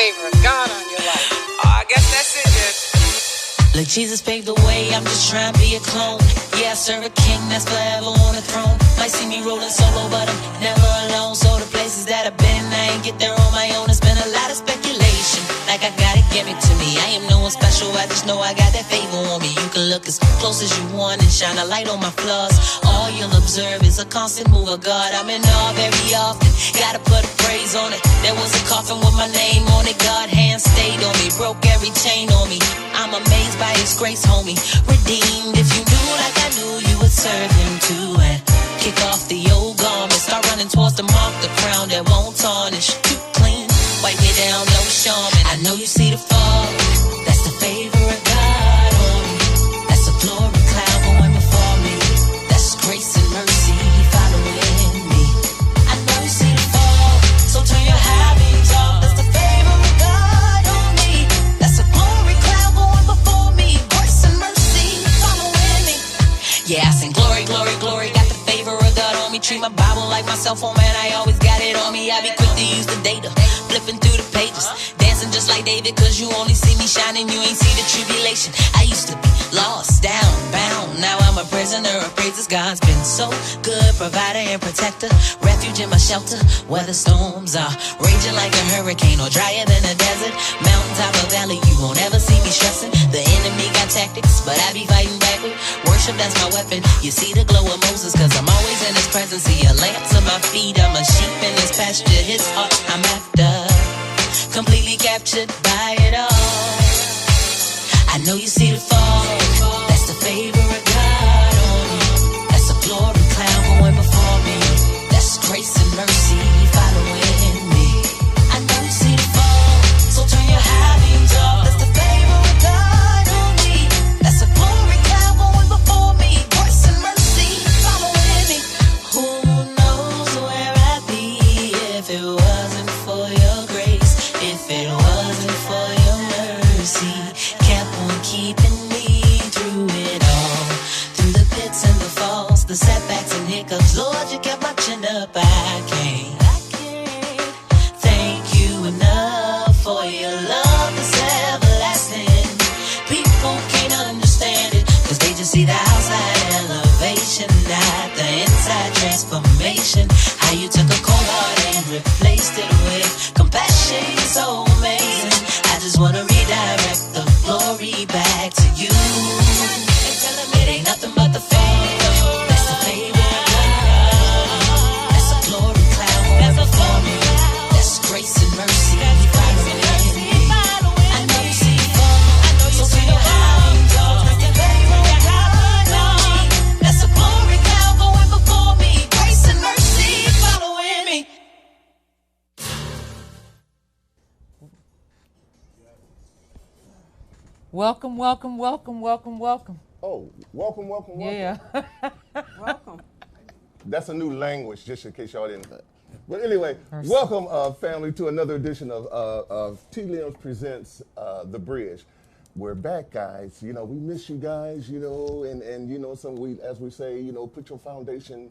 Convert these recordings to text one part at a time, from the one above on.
favor of God on your life. I guess that's it, then. Like Jesus paved the way, I'm just trying to be a clone. Yeah, I serve a king that's forever on the throne. Might see me rolling solo, but I'm never alone. So the places that I've been, I ain't get there on my own. It's been a lot of speculation, like I gotta give it to me. I am no one special, I just know I got that favor on me. You can look as close as you want and shine a light on my flaws. All you'll observe is a constant move of God. I'm in awe very often, gotta put a praise on it. There was a coffin with my name on it. God hand stayed on me, broke every chain on me. I'm amazed by his grace, homie. Redeemed. If you knew like I knew, you would serve him too. And kick off the old garment, start running towards the mark, the crown that won't tarnish. Too clean, wipe me down, no shaman. I know you see the fall, that's the favor of God on me. That's a glory cloud going before me. That's grace and mercy following me. I know you see the fall, so turn your high beams off. That's the favor of God on me. That's a glory cloud going before me. Grace and mercy following me. Yeah, I sing glory, glory, glory. Got the favor of God on me. Treat my Bible like my cell phone, man. I always got it on me. I be quick to use the data, flipping through the pages, dancing just like David, cause you only see me shining, you ain't see the tribulation. I used to be lost, down, bound. Now I'm a prisoner of praises. God's been so good, provider and protector, refuge in my shelter. Weather storms are raging like a hurricane or drier than a desert. Mountaintop or valley, you won't ever see me stressing. The enemy got tactics, but I be fighting back with worship, that's my weapon. You see the glow of Moses, cause I'm always in his presence. See a lamp to my feet, I'm a sheep in his pasture. His heart I'm after, completely captured by it all. I know you see the fall, that's the favor of God on me. That's a glory cloud going before me. That's grace and mercy following me. I know you see the fall, so turn your high beams off. That's the favor of God on me. That's a glory cloud going before me. Grace and mercy following me. Who knows where I'd be if it wasn't for your grace, if it wasn't for your mercy. Kept on keeping me through it all, through the pits and the falls, the setbacks and hiccups. Lord, you kept my chin up. I can't thank you enough for your love that's everlasting. People can't understand it, cause they just see the outside elevation, not the inside transformation. How you took a cold heart and replaced it with compassion, so amazing. I just wanna redirect the glory back to you and tell them it ain't nothing but the favor. That's the favor of God. That's a glory cloud going before me. That's grace and mercy following me. I know you see it fall, so turn your eyes off. That's the favor of God on me. That's a glory cloud going before me. Grace and mercy following me. Welcome, welcome, welcome, welcome, welcome. Oh, welcome, welcome, welcome. Yeah. Welcome. That's a new language, just in case y'all didn't. But anyway, welcome, family, to another edition of T. Limbs Presents The Bridge. We're back, guys. You know, we miss you guys, you know, and you know, as we say, you know, put your foundation,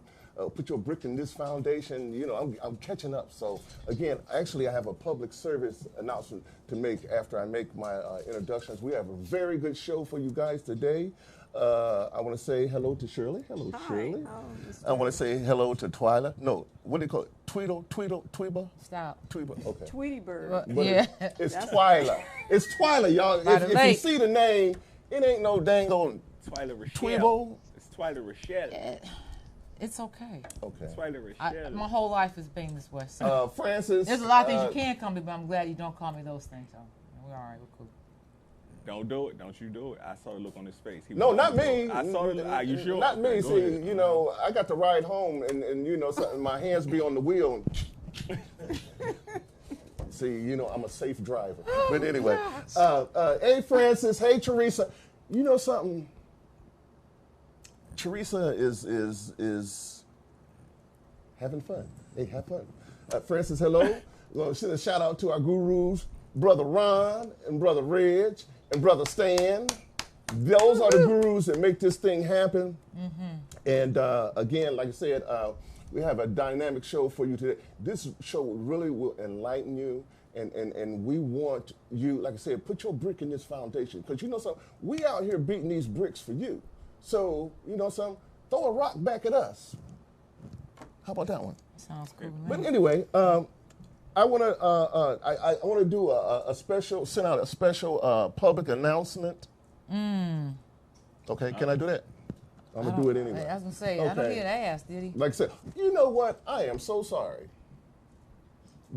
put your brick in this foundation. You know, I'm catching up. So, again, actually, I have a public service announcement to make after I make my introductions. We have a very good show for you guys today. I want to say hello to Shirley. Hello, Hi. Shirley. Oh, I want to say hello to Twyla. No, what do you call it? Tweeba? Stop. Tweeba, okay. Tweety Bird. But Yeah. it's Twyla. It's Twyla, y'all. By the If you lake. see the name, it ain't no dang on Twyla Rochelle. Tweebo. It's Twyla Rochelle. It's okay. Okay. Twyla Rochelle. My whole life has been this way. So. Francis. There's a lot of things you can call me, but I'm glad you don't call me those things. So we're all right. We're cool. Don't do it. Don't you do it. I saw the look on his face. He No, was not gonna do me. it. I saw the look. Are you sure? Not me. Okay, go See, ahead. you know, I got to ride home, and you know, my hands be on the wheel. See, you know, I'm a safe driver. But anyway, hey, Francis. Hey, Teresa. You know something? Teresa is having fun. Hey, have fun. Francis, hello. Well, send a shout out to our gurus, Brother Ron and Brother Reg and Brother Stan. Those are the gurus that make this thing happen. Mm-hmm. And again, like I said, we have a dynamic show for you today. This show really will enlighten you. And we want you, like I said, put your brick in this foundation. Because you know something, we out here beating these bricks for you. So, you know something, throw a rock back at us. How about that one? Sounds cool. But anyway, I want to I want to do a special, send out a special public announcement. Okay, can I do that? I'm going to do it anyway. I was going to say, I don't Okay. hear that ass, did he? Like I said, you know what? I am so sorry.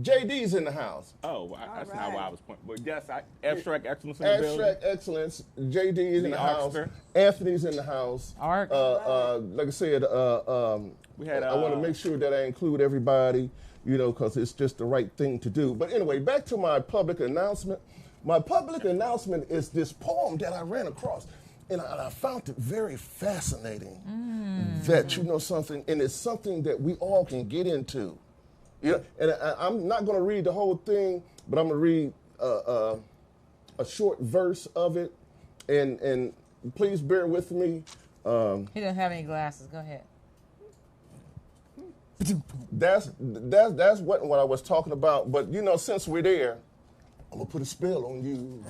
JD's in the house. Oh, well, that's All not why right. I was pointing. But yes, abstract excellence in the building. Abstract Excellence. JD is in The the house. Arkster. Anthony's in the house. Ark. Like I said, We had, I want to make sure that I include everybody, you know, because it's just the right thing to do. But anyway, back to my public announcement. My public announcement is this poem that I ran across, and I found it very fascinating. That, you know, something, and it's something that we all can get into. Yeah, and I'm not going to read the whole thing, but I'm going to read a short verse of it, and please bear with me. He doesn't have any glasses. Go ahead. That's what I was talking about. But you know, since we're there, I'm gonna put a spell on you.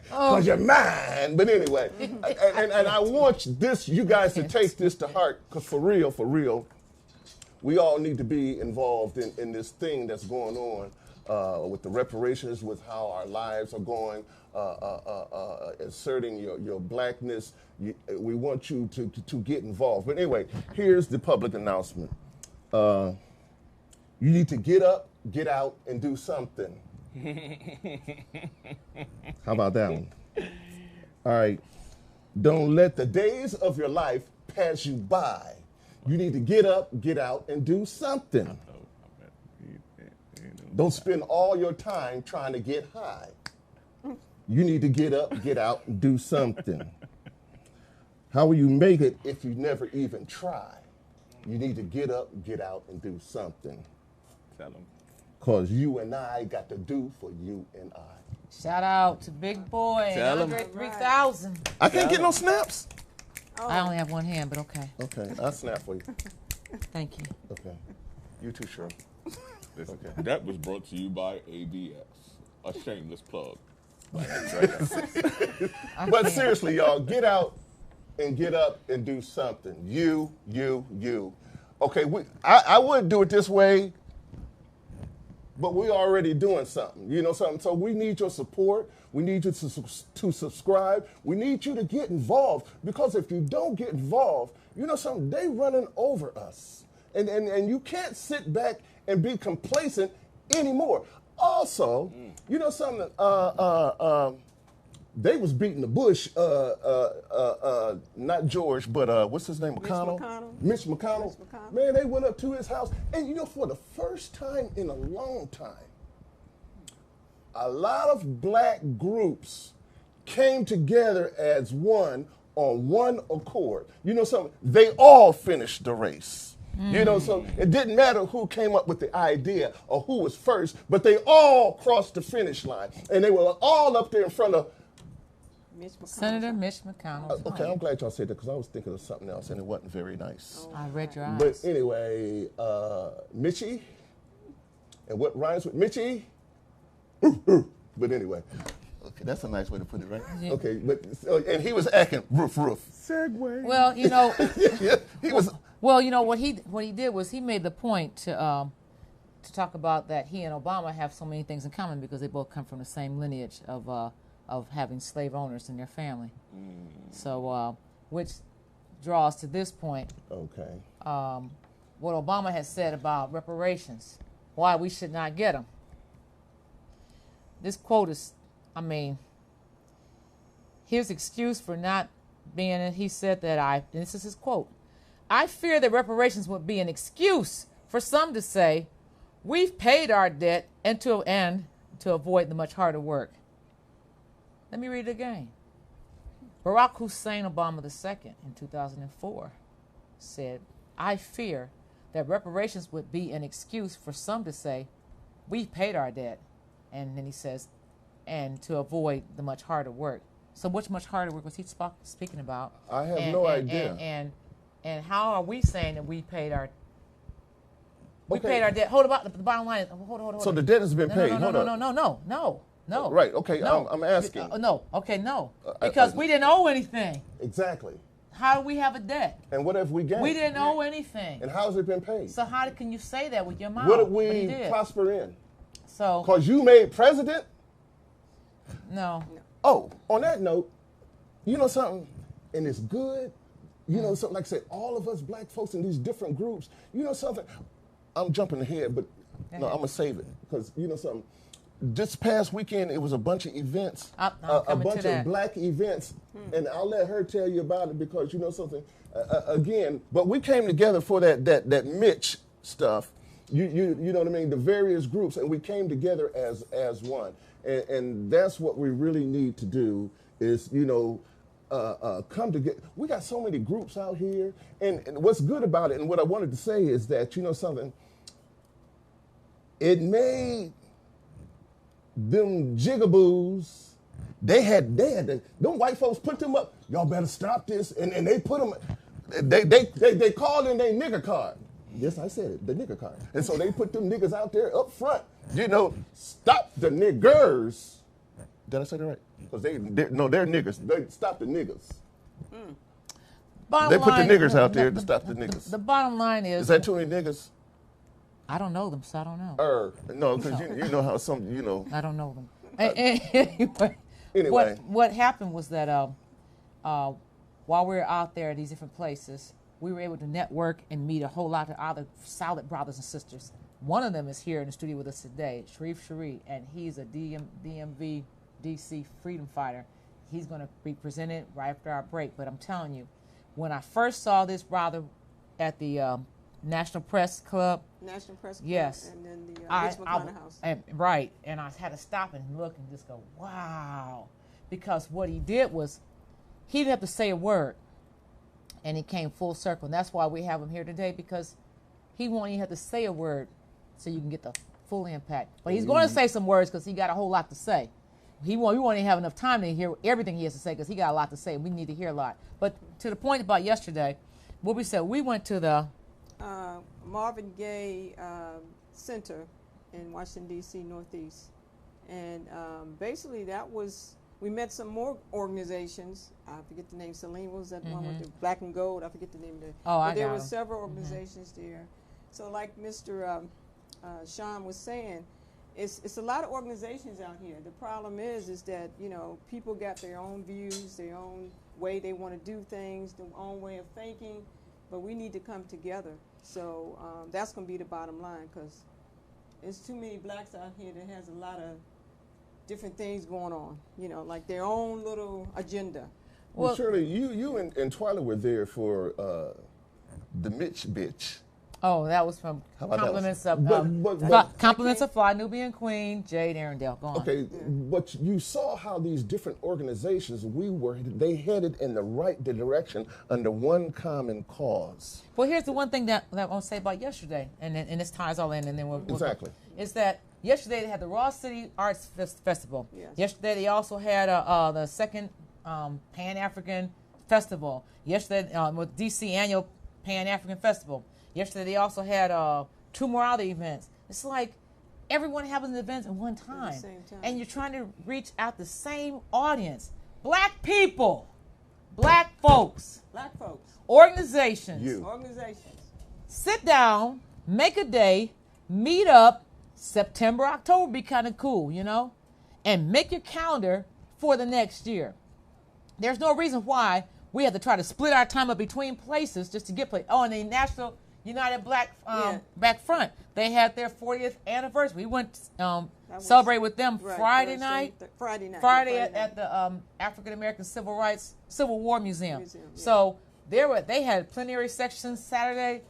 Cause you're mine. But anyway, and I want you guys to take this to heart, cause for real, we all need to be involved in this thing that's going on with the reparations, with how our lives are going, asserting your blackness. We want you to get involved. But anyway, here's the public announcement. You need to get up, get out, and do something. How about that one? All right. Don't let the days of your life pass you by. You need to get up, get out, and do something. Don't spend all your time trying to get high. You need to get up, get out, and do something. How will you make it if you never even try? You need to get up, get out, and do something. Tell them. Because you and I got to do for you and I. Shout out to Big Boy Tell and him. Andre 3000. I can't get no snaps? I only have one hand, but okay. Okay, I'll snap for you. Thank you. Okay. You too, Cheryl. Listen, Okay. that was brought to you by ABS, a shameless plug. But can't. seriously, y'all, get out and get up and do something. You. Okay, I would do it this way, but we're already doing something. You know something? So we need your support. We need you to subscribe. We need you to get involved, because if you don't get involved, you know something, they running over us. And you can't sit back and be complacent anymore. Also, you know something, they was beating the Bush, not George, but what's his name, McConnell? Mitch McConnell. Man, they went up to his house, and you know, for the first time in a long time, a lot of black groups came together as one on one accord. You know something? They all finished the race. You know, so it didn't matter who came up with the idea or who was first, but they all crossed the finish line. And they were all up there in front of... Senator Mitch McConnell. Okay, I'm glad y'all said that, because I was thinking of something else, and it wasn't very nice. I read your eyes. But anyway, Mitchie, and what rhymes with Mitchie? But anyway, okay, that's a nice way to put it, right? Yeah. Okay, but and he was acting roof. Segway. Well, you know, Yeah, he was. well, you know what he did was he made the point to talk about that he and Obama have so many things in common, because they both come from the same lineage of having slave owners in their family. So, which draws to this point. Okay. What Obama has said about reparations, why we should not get them. This quote is, his excuse for not being, he said that and this is his quote, I fear that reparations would be an excuse for some to say, we've paid our debt and to avoid the much harder work. Let me read it again. Barack Hussein Obama II in 2004 said, I fear that reparations would be an excuse for some to say, we've paid our debt. And then he says, and to avoid the much harder work. So which much harder work was he speaking about? I have no idea. And how are we saying that we paid our... We Okay. paid our debt. Hold about the bottom line. Is, hold. So the debt has been paid. No. Hold on. No. Right, okay, No. I'm asking. No. Okay, no. Because we didn't owe anything. Exactly. How do we have a debt? And what have we gained? We didn't owe anything. And how's it been paid? So how can you say that with your mouth? What did But we you did. prosper in? So Because you made president? no. Oh, on that note, you know something? And it's good. You know something, like I said, all of us black folks in these different groups, you know something? I'm jumping ahead, but no, I'm going to save it. Because you know something? This past weekend, it was a bunch of events, I'm a coming to bunch that. of black events, and I'll let her tell you about it because you know something. Again, but we came together for that Mitch stuff. You know what I mean? The various groups, and we came together as one, and that's what we really need to do is come together. We got so many groups out here, and what's good about it, and what I wanted to say is that you know something. It made them jigaboos, they had them white folks put them up. Y'all better stop this, and they put them. They called in their nigger card. Yes, I said it, the nigger card. And so they put them niggas out there up front. You know, stop the niggers. Did I say that right? Because they're niggers. They stop the niggas. Bottom They put the line- niggers out there to stop the niggas. The bottom line is. Is that too many niggas? I don't know them, so I don't know. No, because you know how some, you know. I don't know them. Anyway, what happened was that while we were out there at these different places, we were able to network and meet a whole lot of other solid brothers and sisters. One of them is here in the studio with us today, Sharif Sharif, and he's a DMV DC freedom fighter. He's going to be presented right after our break. But I'm telling you, when I first saw this brother at the National Press Club. National Press Club. Yes. And then the Rich McConnell House. Right. And I had to stop and look and just go, wow. Because what he did was he didn't have to say a word. And he came full circle. And that's why we have him here today, because he won't even have to say a word so you can get the full impact. But he's going to say some words because he got a whole lot to say. We won't even have enough time to hear everything he has to say because he got a lot to say. We need to hear a lot. But to the point about yesterday, what we said, we went to the Marvin Gaye Center in Washington, D.C., Northeast. And basically we met some more organizations. I forget the name. Celine was that one with the black and gold. I forget the name of it. But there were several organizations there. So like Mr. Sean was saying, it's a lot of organizations out here. The problem is that, you know, people got their own views, their own way they want to do things, their own way of thinking, but we need to come together. So that's going to be the bottom line, because there's too many blacks out here that has a lot of different things going on, you know, like their own little agenda. Well, Shirley, you and Twyla were there for the Mitch bitch. Oh, that was from Compliments of Compliments of Fly, Nubian Queen, Jade Arendelle. Go on. Okay, but you saw how these different organizations they headed in the right direction under one common cause. Well, here's the one thing that I want to say about yesterday, and this ties all in, and then we'll Exactly. is that yesterday they had the Raw City Arts Festival. Yes. Yesterday they also had the second Pan-African Festival. Yesterday with DC Annual Pan-African Festival. Yesterday they also had 2 more other events. It's like everyone having events at one time. At the same time. And you're trying to reach out the same audience. Black people, black folks, Black folks, organizations. organizations. Sit down, make a day, meet up. September, October be kind of cool, you know? And make your calendar for the next year. There's no reason why we have to try to split our time up between places just to get places. Oh, and the National United Black Front, they had their 40th anniversary. We went celebrate with them Friday night. Friday at the African American Civil War Museum. Yeah. So they had plenary sections Saturday.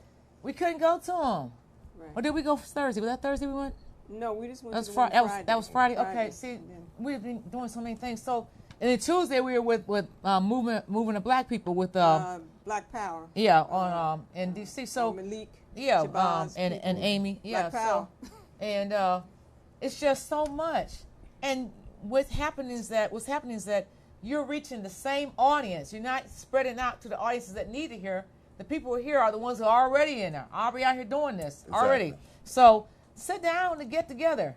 We couldn't go to them. Right. Or did we go Thursday? Was that Thursday we went? No, we just went That was to the Friday. one That was Friday. Friday. Okay, see, And then- we've been doing so many things. So, and then Tuesday we were with moving of black people with Black Power. on in DC. So Malik. yeah, Shabazz and people. Amy. Yeah, Black Power. so and it's just so much. And what's happening is that you're reaching the same audience. You're not spreading out to the audiences that need to hear. The people who are here are the ones who are already in there, already out here doing this already. Exactly. So sit down and get together,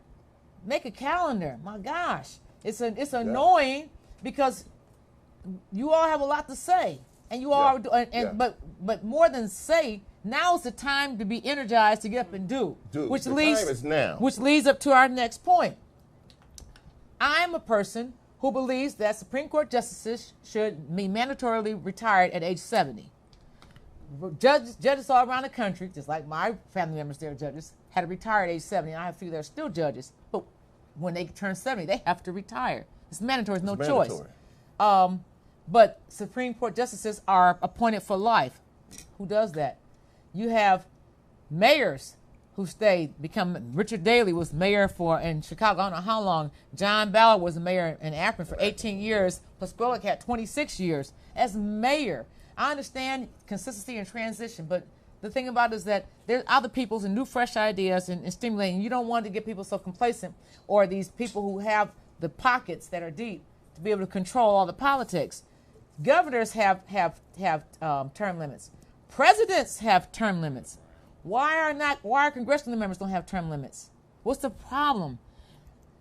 make a calendar. My gosh, it's annoying because you all have a lot to say, and you all Yeah. Yeah. but more than say, now's the time to be energized to get up and do. Which the leads time is now. Which leads up to our next point. I'm a person who believes that Supreme Court justices should be mandatorily retired at age 70. Judges all around the country, just like my family members, they're judges, had to retire at age 70, and I have a few that are still judges. But when they turn 70, they have to retire. It's mandatory, it's no choice. But Supreme Court justices are appointed for life. Who does that? You have mayors who stayed, Richard Daley was mayor in Chicago, I don't know how long. John Ballard was mayor in Akron for 18 years, plus Golick had 26 years as mayor. I understand consistency and transition, but the thing about it is that there's other people's and new fresh ideas and stimulating. You don't want to get people so complacent, or these people who have the pockets that are deep to be able to control all the politics. Governors have term limits. Presidents have term limits. Why are congressional members don't have term limits? What's the problem?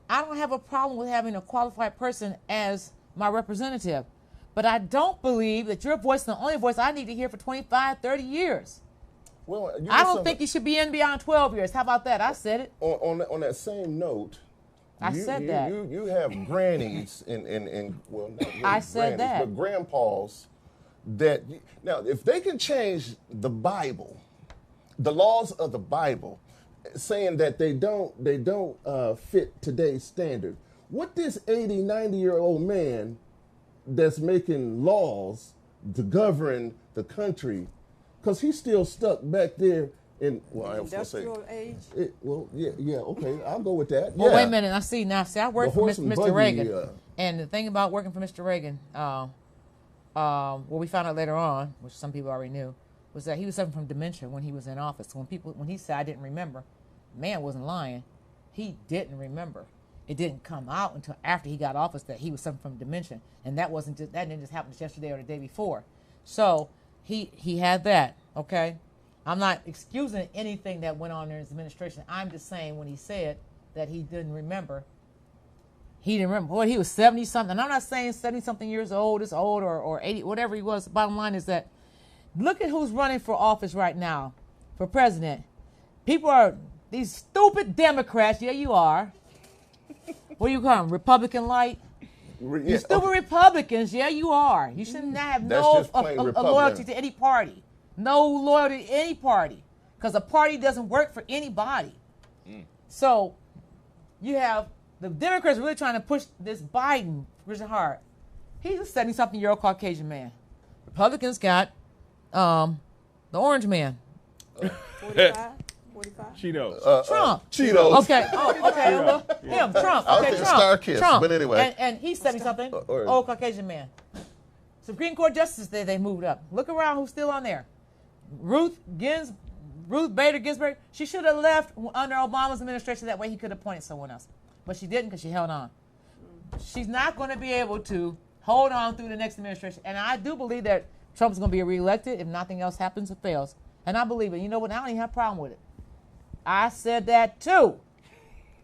I don't have a problem with having a qualified person as my representative, but I don't believe that your voice is the only voice I need to hear for 25, 30 years. Well, I don't think you should be in beyond 12 years. How about that? I said it. On that same note, I said that. You have grannies well, not really I said grannies, that. but grandpas that now if they can change the Bible, the laws of the Bible, saying that they don't fit today's standard. What this 80, 90-year-old man that's making laws to govern the country, because he's still stuck back there in, well, I was going to say. Industrial age. Okay, I'll go with that. Well, yeah. wait a minute. I worked for horse and Mr. buggy, Reagan. And the thing about working for Mr. Reagan, what we found out later on, which some people already knew, was that he was suffering from dementia when he was in office. So when he said, I didn't remember, the man wasn't lying. He didn't remember. It didn't come out until after he got office that he was suffering from dementia. And that didn't just happen yesterday or the day before. So he had that, okay? I'm not excusing anything that went on in his administration. I'm just saying when he said that he didn't remember, he didn't remember. Boy, he was 70-something. And I'm not saying 70-something years old is old or 80, whatever he was. The bottom line is that look at who's running for office right now for president. People are these stupid Democrats. Yeah, you are. What do you call them? Republican light? You stupid Republicans. Yeah, you are. You should not have That's no just plain loyalty Republican. to any party. No loyalty to any party. Because a party doesn't work for anybody. So you have the Democrats really trying to push this Biden, Richard Hart. He's a 70-something-year-old Caucasian man. Republicans got the orange man. 45? 45? Cheetos. Trump. Cheetos. Okay. Oh, okay. Well, him, Trump. I was Okay, thinking Trump. Star Kiss, Trump. but anyway. And he's 70-something, or- old Caucasian man. Supreme Court justices, they moved up. Look around who's still on there. Ruth Bader Ginsburg, she should have left under Obama's administration. That way he could have appointed someone else. But she didn't because she held on. She's not going to be able to hold on through the next administration. And I do believe that Trump's going to be reelected if nothing else happens or fails. And I believe it. You know what? I don't even have a problem with it. I said that too.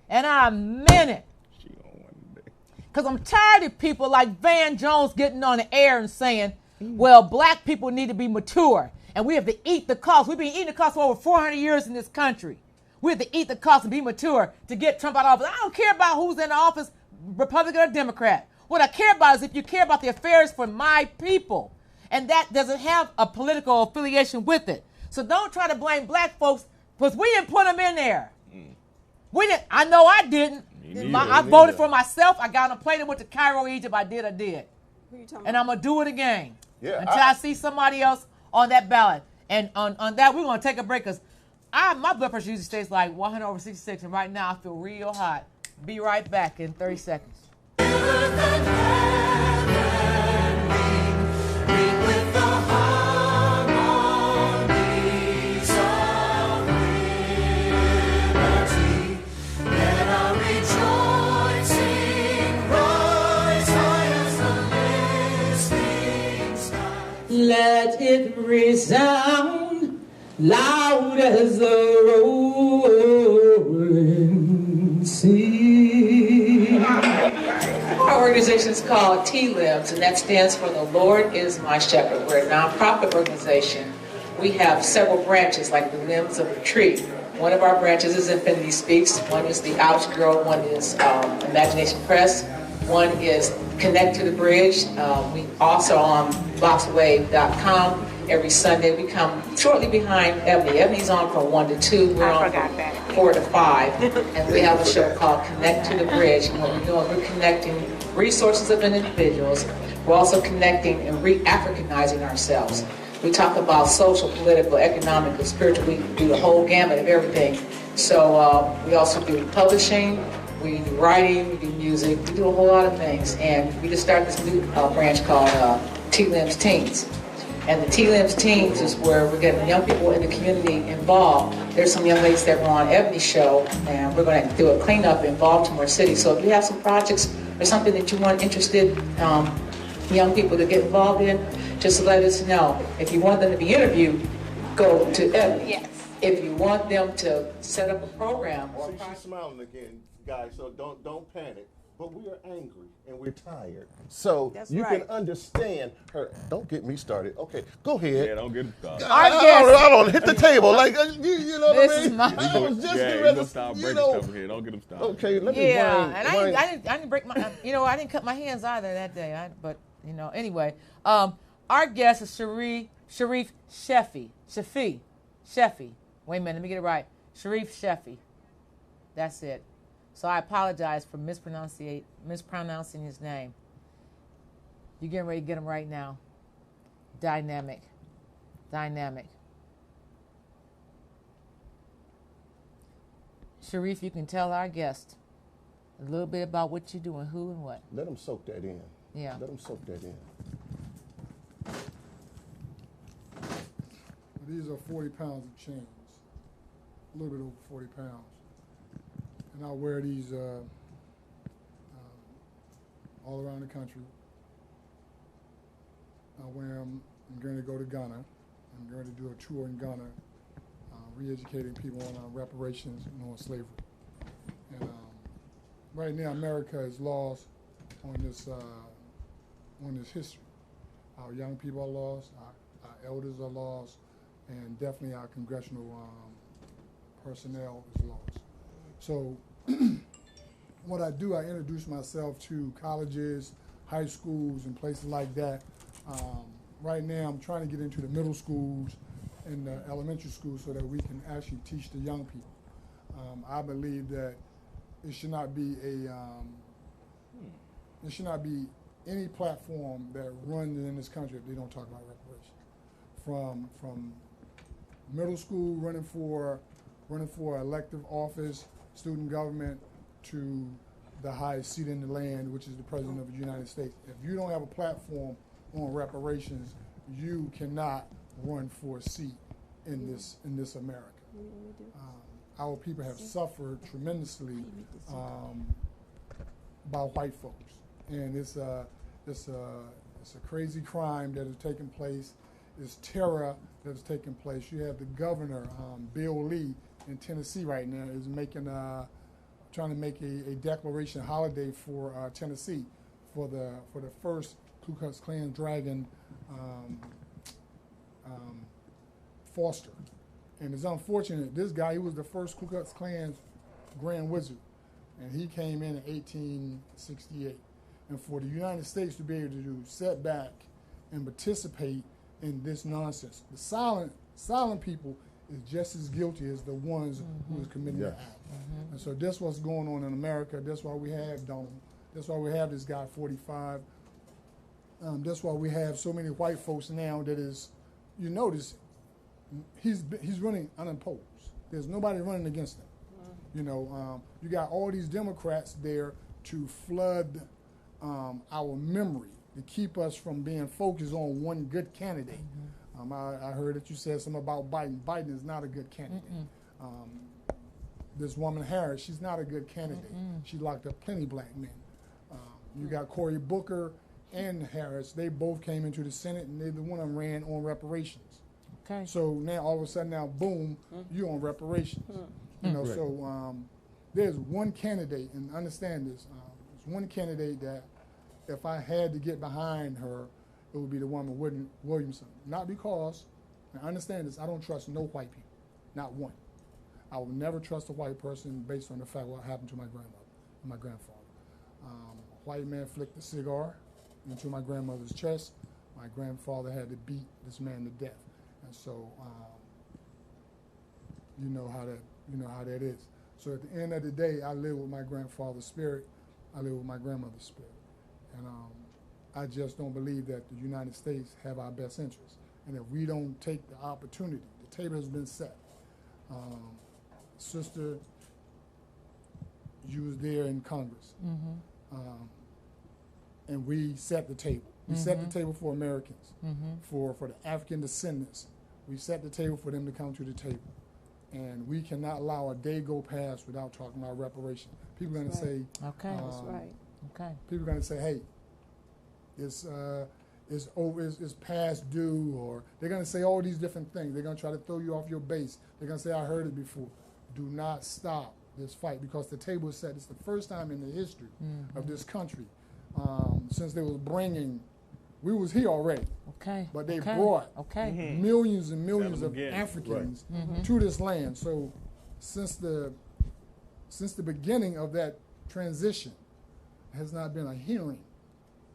And I meant it. She gonna one day. Because I'm tired of people like Van Jones getting on the air and saying, well, black people need to be mature. And we have to eat the cost. We've been eating the cost for over 400 years in this country. We have to eat the cost and be mature to get Trump out of office. I don't care about who's in office, Republican or Democrat. What I care about is if you care about the affairs for my people. And that doesn't have a political affiliation with it. So don't try to blame black folks because we didn't put them in there. We didn't. I know I didn't. I voted for myself. I got on a plane and went to Cairo, Egypt. I did. Who you talking And I'm going to do it again. Yeah, until I see somebody else on that ballot. And on that, we're going to take a break because my blood pressure usually stays like 100/66. And right now, I feel real hot. Be right back in 30 seconds. Let it resound loud as the rolling sea. Our organization is called T-LIMS, and that stands for The Lord is My Shepherd. We're a nonprofit organization. We have several branches, like the limbs of a tree. One of our branches is Infinity Speaks. One is the Ouch Girl. One is Imagination Press. One is Connect to the Bridge. We also on boxwave.com. Every Sunday we come shortly behind Ebony. Ebony's on from 1 to 2. We're on from 4 to 5. And we have a show called Connect to the Bridge. And what we're doing, we're connecting resources of individuals. We're also connecting and re-Africanizing ourselves. We talk about social, political, economic, and spiritual. We do the whole gamut of everything. So we also do publishing, we do writing, we do music, we do a whole lot of things. And we just started this new branch called T-LIMS Teens. And the T-LIMS Teens is where we're getting young people in the community involved. There's some young ladies that were on Ebony's show, and we're going to do a cleanup in Baltimore City. So if you have some projects or something that you want interested young people to get involved in, just let us know. If you want them to be interviewed, go to Ebony. Yes. If you want them to set up a program or See, she's smiling again, guys, so don't panic. But we are angry and we're tired. So That's you right. can understand her. Don't get me started. Okay, go ahead. Yeah, don't get him started. I don't hit the table. Like, you know what I This mean? is my- I was just Yeah, getting you ready gonna to, start you breaking know. stuff here. Don't get him started. Okay, let me Yeah, wind- and wind- I didn't break my, I didn't cut my hands either that day. But anyway, our guest is Sharif Sheffy. Wait a minute, let me get it right. Sharif Sheffy. That's it. So I apologize for mispronouncing his name. You're getting ready to get him right now. Dynamic. Sharif, you can tell our guest a little bit about what you do and who and what. Let them soak that in. Yeah. Let them soak that in. These are 40 pounds of chains, a little bit over 40 pounds. And I wear these all around the country. I wear them. I'm going to go to Ghana. I'm going to do a tour in Ghana, re-educating people on reparations and on slavery. And right now, America is lost on this history. Our young people are lost. Our elders are lost. And definitely our congressional personnel is lost. So what I do, I introduce myself to colleges, high schools, and places like that. Right now, I'm trying to get into the middle schools and the elementary schools so that we can actually teach the young people. I believe that it should not be any platform that runs in this country if they don't talk about reparations. From middle school, running for elective office, student government, to the highest seat in the land, which is the President of the United States. If you don't have a platform on reparations, you cannot run for a seat in this America. Our people have suffered tremendously by white folks, and it's a crazy crime that has taken place. It's terror that has taken place. You have the governor, Bill Lee, in Tennessee right now, is trying to make a declaration holiday for Tennessee for the first Ku Klux Klan dragon Foster. And it's unfortunate, this guy, he was the first Ku Klux Klan's Grand Wizard, and he came in 1868. And for the United States to be able to sit back and participate in this nonsense, the silent people is just as guilty as the ones who is committing the act. And so that's what's going on in America. That's why we have Donald. That's why we have this guy 45. That's why we have so many white folks now that is, you notice, he's running unopposed. There's nobody running against him. You got all these Democrats there to flood our memory, to keep us from being focused on one good candidate. I heard that you said something about Biden. Biden is not a good candidate. This woman Harris, she's not a good candidate. She locked up plenty black men. You got Cory Booker and Harris, they both came into the Senate, and neither one of them ran on reparations. Okay. So now all of a sudden, now boom, you're on reparations. You know, Right. so there's one candidate, and understand this. There's one candidate that, if I had to get behind her, it would be the woman Williamson. Not because, and understand this, I don't trust no white people, not one. I will never trust a white person based on the fact what happened to my grandmother and my grandfather. A white man flicked a cigar into my grandmother's chest. My grandfather had to beat this man to death, and so you know how that is. So at the end of the day, I live with my grandfather's spirit. I live with my grandmother's spirit, and I just don't believe that the United States have our best interests. And if we don't take the opportunity, the table has been set. Sister, you was there in Congress, and we set the table. We set the table for Americans, for the African descendants. We set the table for them to come to the table. And we cannot allow a day go past without talking about reparation. People are going to say, Okay. That's right. Okay. people are going to say, hey, it's past due, or they're going to say all these different things. They're going to try to throw you off your base. They're going to say, I heard it before. Do not stop this fight, because the table is set. It's the first time in the history of this country since they was bringing, we was here already, Okay. but they okay. brought Okay. millions and millions of beginning. Africans to this land. So since the beginning of that transition, has not been a hearing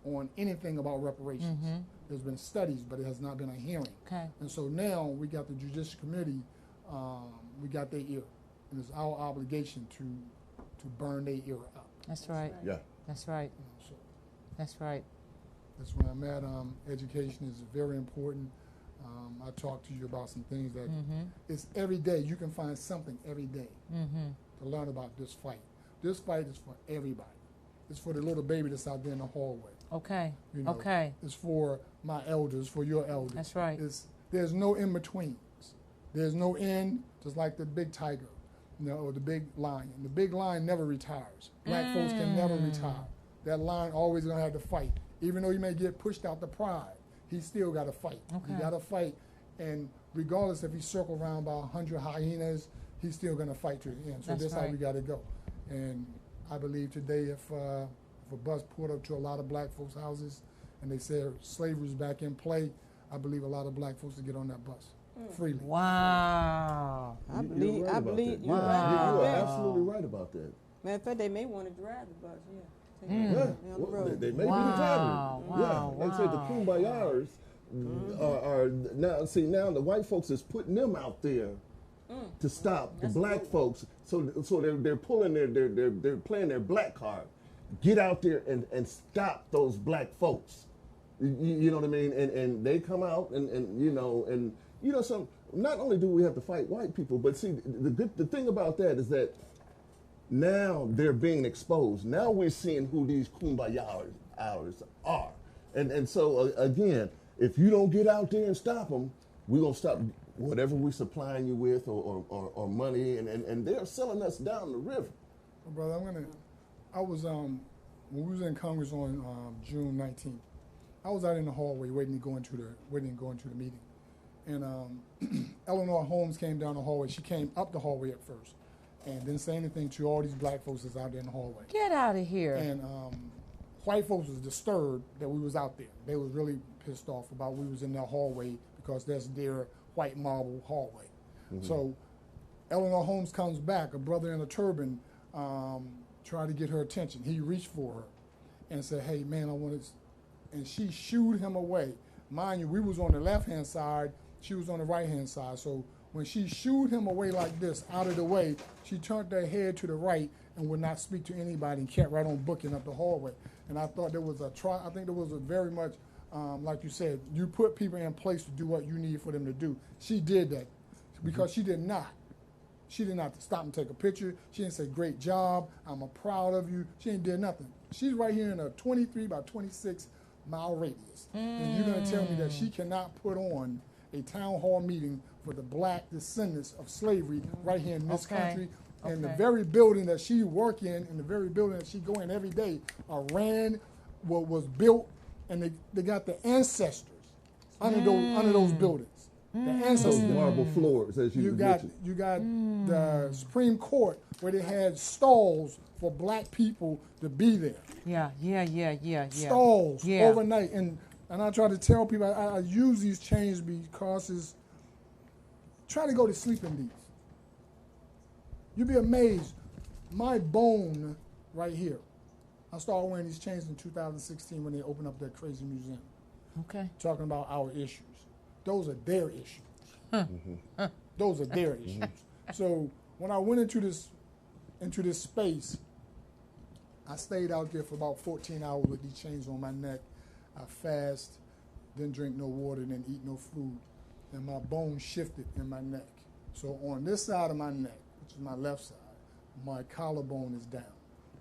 on anything about reparations. There's been studies, but it has not been a hearing. Okay. And so now we got the Judicial Committee, we got their ear, and it's our obligation to burn their ear out. That's right. Yeah. That's right. You know, so That's right. that's where I'm at. Education is very important. I talked to you about some things that it's every day. You can find something every day to learn about this fight. This fight is for everybody. It's for the little baby that's out there in the hallway. Okay. You know, Okay. It's for my elders, for your elders. That's right. There's no in betweens. There's no end, just like the big tiger, or the big lion. The big lion never retires. Black folks can never retire. That lion always gonna have to fight. Even though he may get pushed out the pride, he still gotta fight. Okay. He gotta fight, and regardless if he's circled around by 100 hyenas, he's still gonna fight to the end. So That's that's how right. we gotta go. And I believe today, if a bus pulled up to a lot of black folks' houses and they said slavery's back in play, I believe a lot of black folks would get on that bus freely. Wow. I believe. right I about believe that. you're Yeah, right. you are Yeah. absolutely right about that. Matter of fact, they may want to drive the bus. Yeah. Take Yeah, it down the well, road. they may Wow, be the driver. wow, Yeah, like I said, the wow. Kumbayars are now. See, now the white folks is putting them out there to stop the black folks. So they're pulling they're playing their black card. Get out there and stop those black folks. You know what I mean? And they come out and you know some. Not only do we have to fight white people, but see the thing about that is that now they're being exposed. Now we're seeing who these Kumbayars are. And so again, if you don't get out there and stop them, we're gonna stop whatever we're supplying you with or money, and they're selling us down the river. Well, brother, I was when we was in Congress on June 19th, I was out in the hallway waiting to go into the meeting, and Eleanor Holmes came down the hallway. She came up the hallway at first, and didn't say anything to all these black folks that's out there in the hallway. Get out of here. And white folks was disturbed that we was out there. They was really pissed off about we was in their hallway because that's their white marble hallway. So Eleanor Holmes comes back, a brother in a turban, tried to get her attention. He reached for her and said, hey, man, I want to, and she shooed him away. Mind you, we was on the left-hand side, she was on the right-hand side. So when she shooed him away like this, out of the way, she turned her head to the right and would not speak to anybody and kept right on booking up the hallway. And I thought there was I think there was a very much, like you said, you put people in place to do what you need for them to do. She did that because she did not. She did not stop and take a picture. She didn't say, great job, I'm proud of you. She ain't did nothing. She's right here in a 23 by 26 mile radius. And you're gonna tell me that she cannot put on a town hall meeting for the black descendants of slavery right here in this country. And the very building that she work in, and the very building that she go in every day, was built and they got the ancestors under those buildings. The Those ancestors. marble floors, as you mentioned. You got the Supreme Court where they had stalls for black people to be there. Yeah. Stalls Yeah. overnight, and I try to tell people I use these chains because it's try to go to sleep in these. You'd be amazed. My bone right here. I started wearing these chains in 2016 when they opened up that crazy museum. Okay. Talking about our issues. Those are their issues. Those are their issues. So when I went into this space, I stayed out there for about 14 hours with these chains on my neck. I fast, didn't drink no water, didn't eat no food, and my bones shifted in my neck. So on this side of my neck, which is my left side, my collarbone is down.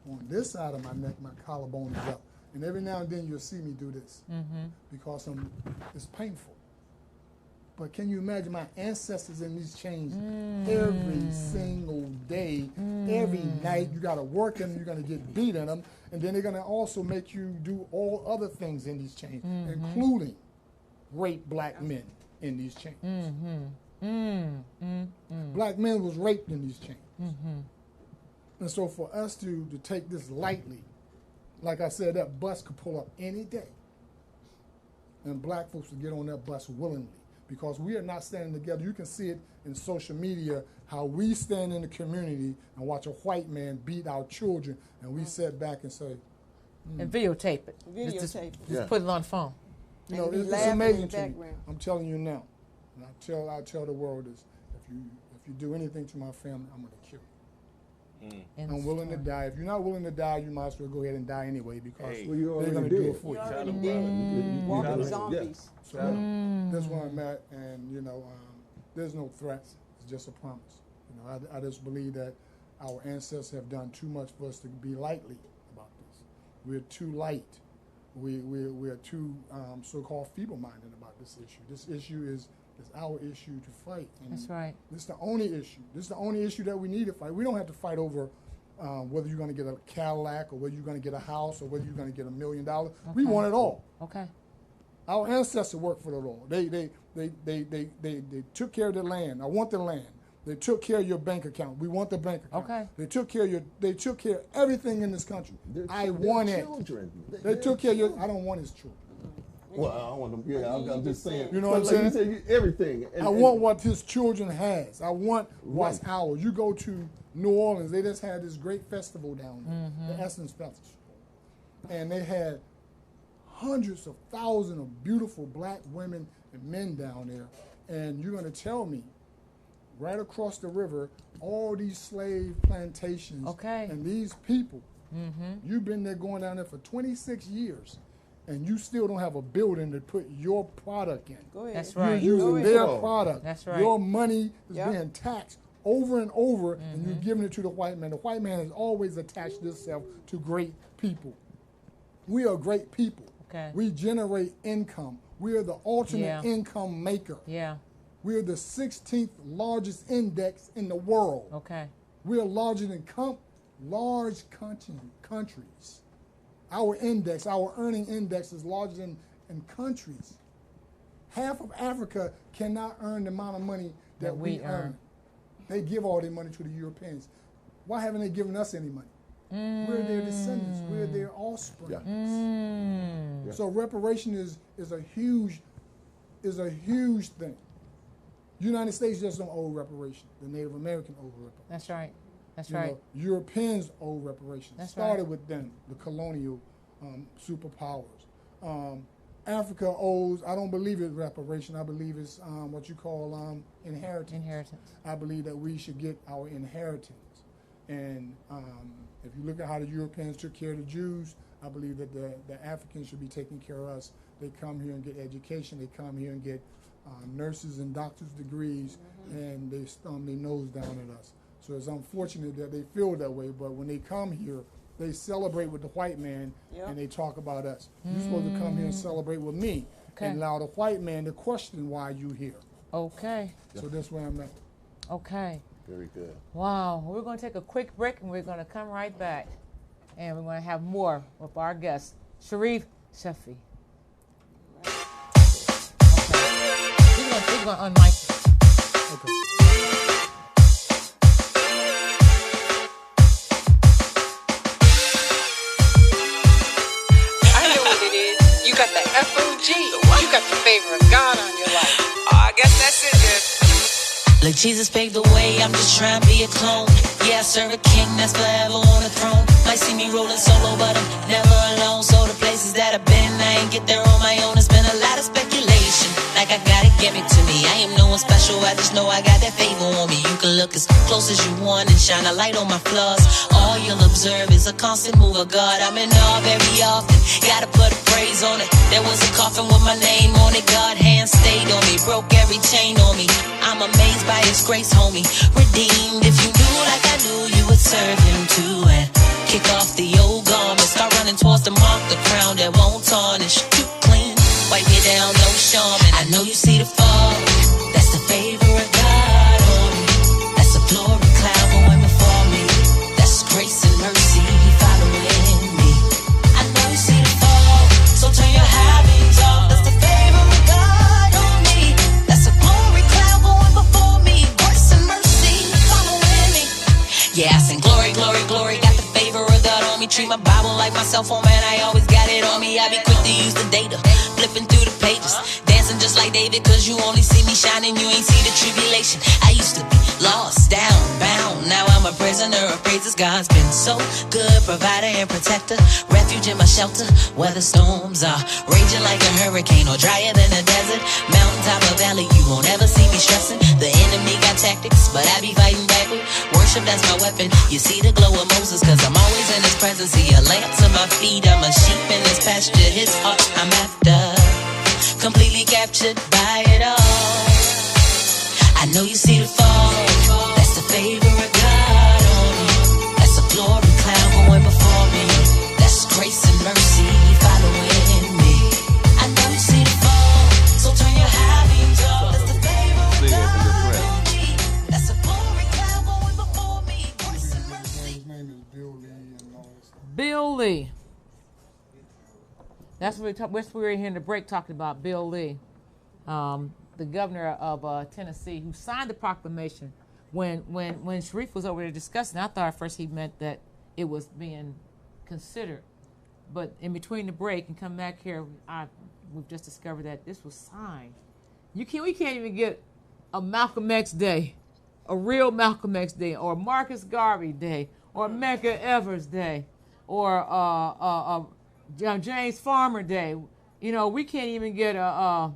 On this side of my neck, my collarbone is up. And every now and then you'll see me do this because it's painful. But can you imagine my ancestors in these chains every single day, every night? You got to work them, you're going to get beat in them, and then they're going to also make you do all other things in these chains, including rape black men in these chains. Black men was raped in these chains. And so for us to take this lightly, like I said, that bus could pull up any day. And black folks would get on that bus willingly because we are not standing together. You can see it in social media, how we stand in the community and watch a white man beat our children, and we sit back and say, And videotape it. Videotape Just it. put it on the phone. you know, And be it's laughing in amazing the to me. background. I'm telling you now. And I tell the world is, if you do anything to my family, I'm going to kill you. And I'm willing to die. If you're not willing to die, you might as well go ahead and die anyway because Hey. Well, you they're already going to do did. it for you. Tell them, did. brother. Walking Yeah. zombies. So that's where I'm at, and you know, there's no threats. It's just a promise. You know, I just believe that our ancestors have done too much for us to be lightly about this. We're too light. We're too so-called feeble-minded about this issue. This issue is our issue to fight. And That's right. This is the only issue. This is the only issue that we need to fight. We don't have to fight over whether you're going to get a Cadillac or whether you're going to get a house or whether you're going to get $1 million. We want it all. Okay. Our ancestors worked for the Lord. They took care of the land. I want the land. They took care of your bank account. We want the bank account. Okay. They took care of everything in this country. I want it. Children. They took care of your. I don't want his children. Well, I want them. Yeah, I'm just saying. You know what I'm But like saying? you said, everything. And, I want what his children has. I want what's ours. You go to New Orleans, they just had this great festival down there, the Essence Festival. And they had hundreds of thousands of beautiful black women and men down there. And you're going to tell me, right across the river, all these slave plantations and these people, you've been there going down there for 26 years. And you still don't have a building to put your product in. Go ahead. That's right. You're using their Go ahead. product. That's right. Your money is Yep. being taxed over and over, and you're giving it to the white man. The white man has always attached itself to great people. We are great people. Okay. We generate income. We are the ultimate income maker. Yeah. We are the 16th largest index in the world. Okay. We are larger than large countries. Our index, our earning index is larger than in countries. Half of Africa cannot earn the amount of money that we earn. They give all their money to the Europeans. Why haven't they given us any money? We're their descendants. We're their offspring. Yeah. So reparation is a huge thing. United States just don't owe reparation. The Native American owe reparation. That's right. That's You right. know, Europeans owe reparations. That's Started right. with them, the colonial superpowers. Africa owes, I don't believe it's reparation, I believe it's what you call inheritance. Inheritance. I believe that we should get our inheritance. And if you look at how the Europeans took care of the Jews, I believe that the Africans should be taking care of us. They come here and get education, they come here and get nurses and doctors' degrees, and they thumb their nose down at us. So it's unfortunate that they feel that way, but when they come here, they celebrate with the white man and they talk about us. You're supposed to come here and celebrate with me and allow the white man to question why you here. Okay. So that's where I'm at. Okay. Very good. Wow. We're going to take a quick break and we're going to come right back. And we're going to have more with our guest, Sharif Shafii. gonna unmic. Okay. I know what it is. You got the FOG. You got the favor of God on your life. I guess that's it then. Look, Jesus paved the way, I'm just trying to be a clone. Yeah, I serve a king that's forever on the throne. Might see me rolling solo, but I'm never alone. So the places that I've been, I ain't get there on my own. It's been a lot of speculation, like I gotta give it to me. I am no one special, I just know I got that favor on me. You can look as close as you want and shine a light on my flaws. All you'll observe is a constant move of God. I'm in awe very often, gotta put a praise on it. There was a coffin with my name on it, God hand stayed on me, broke every chain on me. I'm amazed by his grace, homie. Redeemed. If you knew like I knew, you would serve him too. And kick off the old garment, start running towards the mark, the crown that won't tarnish. Too clean, wipe me down, no charm. And I know you see the fall. That's the favor of God on me. That's a glory cloud going before me. That's grace and mercy following me. I know you see the fall, so turn your high beams off. That's the favor of God on me. That's a glory cloud going before me. Grace and mercy following me. Yeah, I sing glory, glory, glory. Got the favor of God on me. Treat my Bible like my cell phone, man. I always got it on me. I be quick to use the data, flipping through the pages, dancing just like David, cause you only see me shining, you ain't see the tribulation. I used to be lost, down, bound. Now I'm a prisoner of praises. God's been so good, provider and protector, refuge in my shelter. Weather storms are raging like a hurricane or drier than a desert. Mountaintop or valley, you won't ever see me stressing. The enemy got tactics, but I be fighting back with worship, that's my weapon. You see the glow of Moses, cause I'm always in his presence. See a lamp to my feet, I'm a sheep in his pasture. His heart I'm after, completely captured by it all. I know you see the fall. That's the favor of God on me. That's a glory cloud going before me. That's grace and mercy following me. I know you see the fall, so turn your high beams off. That's the favor of God on me. That's a glory cloud going before me. Grace and mercy. His name is Bill Lee and all that stuff. Bill Lee. That's what we were here in the break talking about. Bill Lee, the governor of Tennessee, who signed the proclamation. When Sharif was over there discussing, I thought at first he meant that it was being considered. But in between the break and come back here, we've just discovered that this was signed. We can't even get a Malcolm X Day, a real Malcolm X Day, or Marcus Garvey Day, or Medgar Evers Day, or James Farmer Day. You know, we can't even get a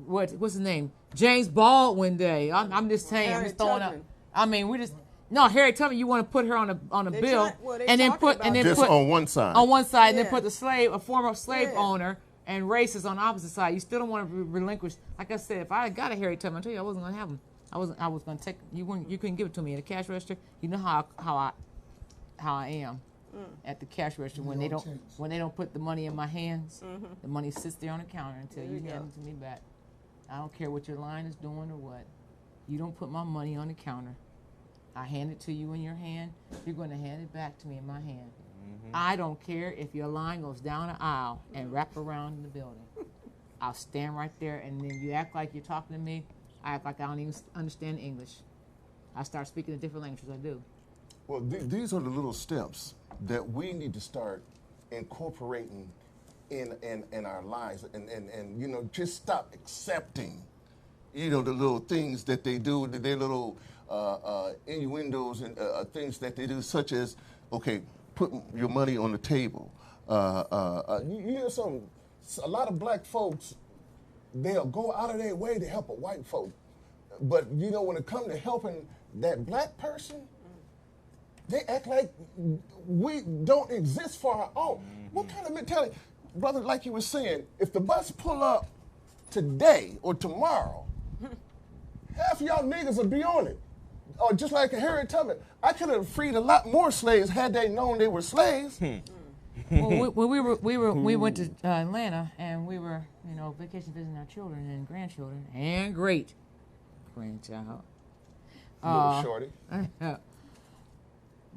what's his name? James Baldwin Day. I'm just saying, I'm just throwing up. I mean, Harriet Tubman. You want to put her on a bill, and then put just on one side. On one side, and then put a former slave owner and racist on the opposite side. You still don't want to relinquish. Like I said, if I got a Harriet Tubman, I tell you, I wasn't going to have him. I was going to take. You couldn't give it to me at a cash register. You know how I am. At the cash register, when they don't put the money in my hands, the money sits there on the counter until you hand it to me back. I don't care what your line is doing or what. You don't put my money on the counter. I hand it to you in your hand. You're going to hand it back to me in my hand. I don't care if your line goes down the aisle and wrap around in the building. I'll stand right there, and then you act like you're talking to me. I act like I don't even understand English. I start speaking a different language. I do. Well, these are the little steps that we need to start incorporating in our lives, and you know, just stop accepting, you know, the little things that they do, their little innuendos and things that they do, such as, okay, put your money on the table. You hear a lot of black folks, they'll go out of their way to help a white folk, but you know, when it comes to helping that black person, they act like we don't exist for our own. What kind of mentality? Brother, like you were saying, if the bus pull up today or tomorrow, half of y'all niggas will be on it. Or just like Harriet Tubman, I could have freed a lot more slaves had they known they were slaves. Well, we went to Atlanta, and we were, you know, vacation visiting our children and grandchildren and great grandchild. Little shorty.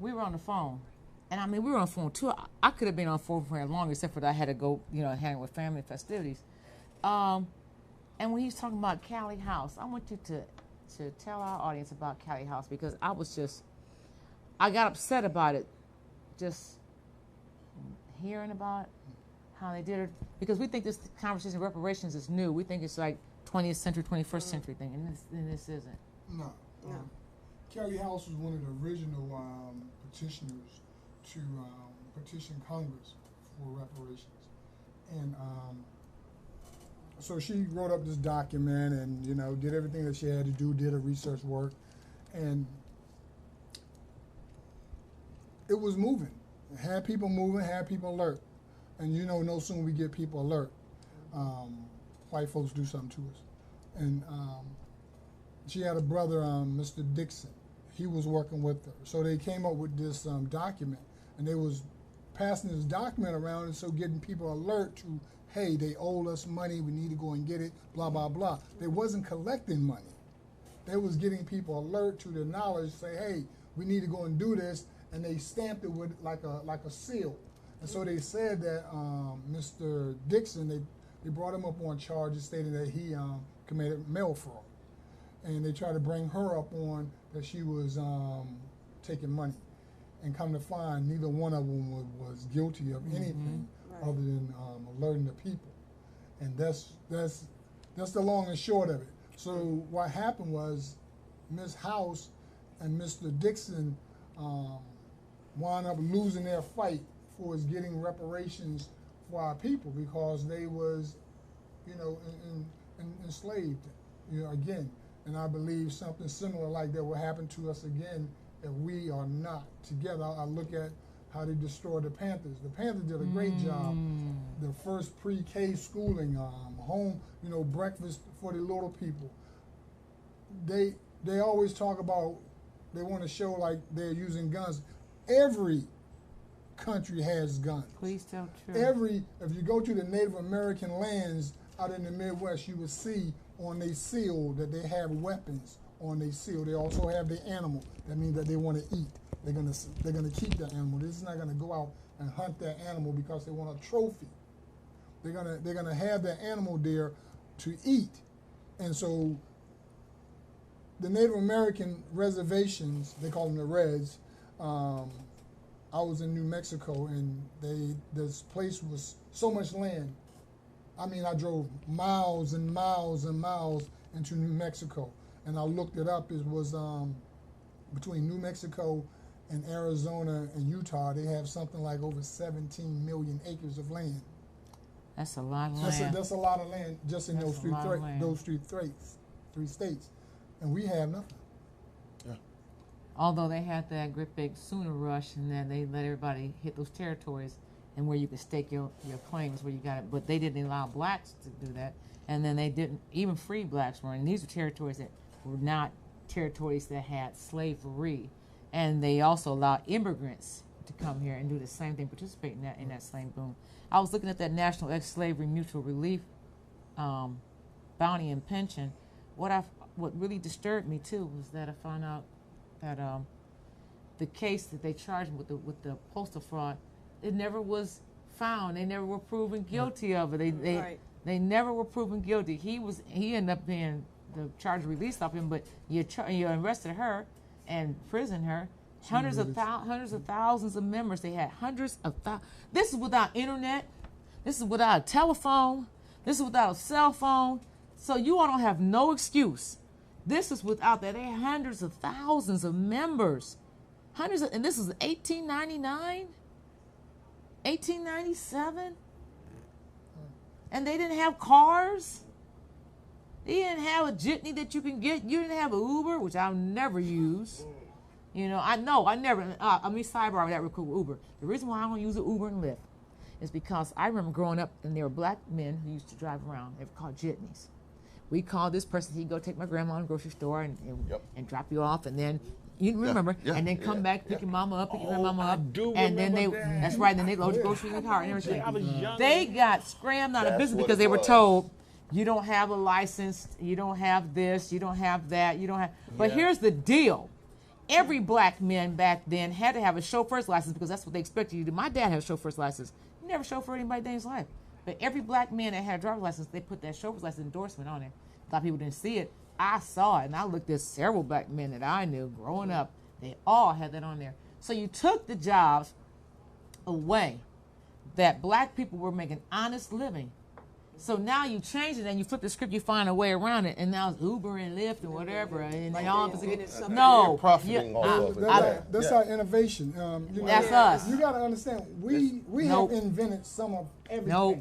We were on the phone, and I mean, we were on the phone too. I could have been on the phone for longer, except for that I had to go, you know, hang with family festivities. And when he's talking about Callie House, I want you to tell our audience about Callie House, because I got upset about it, just hearing about how they did it, because we think this conversation of reparations is new. We think it's like 20th century, 21st century thing, and this isn't. No. Kelly House was one of the original petitioners to petition Congress for reparations. And so she wrote up this document and, you know, did everything that she had to do, did her research work, and it was moving. It had people moving, had people alert. And you know, no sooner we get people alert, white folks do something to us. And she had a brother, Mr. Dixon. He was working with her. So they came up with this document, and they was passing this document around, and so getting people alert to, hey, they owe us money, we need to go and get it, blah, blah, blah. They wasn't collecting money. They was getting people alert to the knowledge, say, hey, we need to go and do this, and they stamped it with like a seal. And so they said that Mr. Dixon, they brought him up on charges stating that he committed mail fraud. And they tried to bring her up on that she was taking money. And come to find, neither one of them was guilty of anything other than alerting the people. And that's the long and short of it. So what happened was Ms. House and Mr. Dixon wound up losing their fight for us getting reparations for our people, because they was, you know, enslaved, you know, again. And I believe something similar like that will happen to us again if we are not together. I look at how they destroyed the Panthers. The Panthers did a great job. The first pre-K schooling, home, you know, breakfast for the little people. They always talk about, they want to show like they're using guns. Every country has guns. Please tell true. If you go to the Native American lands out in the Midwest, you will see on their seal that they have weapons on their seal. They also have the animal. That means that they want to eat. They're gonna keep that animal. This is not gonna go out and hunt that animal because they want a trophy. They're gonna have that animal there to eat. And so the Native American reservations, they call them the Reds. I was in New Mexico, and this place was so much land. I mean, I drove miles and miles and miles into New Mexico, and I looked it up. It was between New Mexico and Arizona and Utah, they have something like over 17 million acres of land. That's a lot of land. That's a lot of land just in those three states, and we have nothing. Although they had that great big Sooner rush, and then they let everybody hit those territories and where you could stake your claims where you got it, but they didn't allow blacks to do that, and then they didn't even free blacks were, and these were territories that were not territories that had slavery, and they also allowed immigrants to come here and do the same thing, participate in that same boom. I was looking at that National Ex-Slavery Mutual Relief bounty and pension. What really disturbed me too was that I found out that the case that they charged with the postal fraud, it never was found. They never were proven guilty of it. They never were proven guilty. He ended up being the charge released off him, but you arrested her and imprisoned her. Hundreds of thousands of members. They had hundreds of thousands. This is without internet. This is without a telephone. This is without a cell phone. So you all don't have no excuse. This is without that. They had hundreds of thousands of members. And this is 1899, 1897. And they didn't have cars. They didn't have a jitney that you can get. You didn't have an Uber, which I'll never use. You know, I never, sidebar that real quick with Uber. The reason why I don't use an Uber and Lyft is because I remember growing up and there were black men who used to drive around. They were called jitneys. We called this person, he'd go take my grandma to the grocery store and drop you off, and then, you remember, and then come back, pick your mama up, pick your grandmama up, and then that's right, then they load your groceries in the car and everything. They got scrammed out of business because they were told, you don't have a license, you don't have this, you don't have that, you don't have, but here's the deal. Every black man back then had to have a chauffeur's license because that's what they expected you to do. My dad had a chauffeur's license. He never chauffeured anybody day in his life. But every black man that had a driver's license, they put that chauffeur's license endorsement on it. A lot of people didn't see it. I saw it, and I looked at several black men that I knew growing up. They all had that on there. So you took the jobs away that black people were making honest living. So now you change it and you flip the script, you find a way around it, and now it's Uber and Lyft and whatever. And Like they all they're getting something. no, profiting off of it. That's Yeah. our innovation. You know, That's us. You got to understand, we Nope. have invented some of everything. Nope.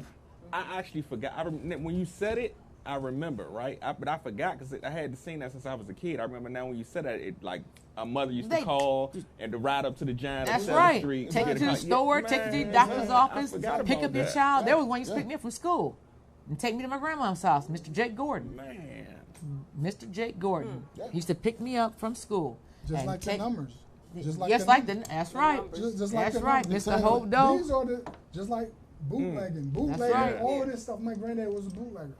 I actually forgot. When you said it, I remember, right? But I forgot because I had seen that since I was a kid. I remember now when you said that, it like a mother used to call and to ride up to the giant on That's 7th right. Street. Take you to the store, take you to the doctor's office, pick up your child. There was one used to pick me up from school and take me to my grandma's house, Mr. Jake Gordon. Man. Mr. Jake Gordon. He used to pick me up from school. Just and like the take- numbers. Just Yes, the like numbers. that's right. Just like That's the right, numbers. Mr. Hope Doe. These are just like bootlegging. Bootlegging, right. all of this stuff. My granddad was a bootlegger.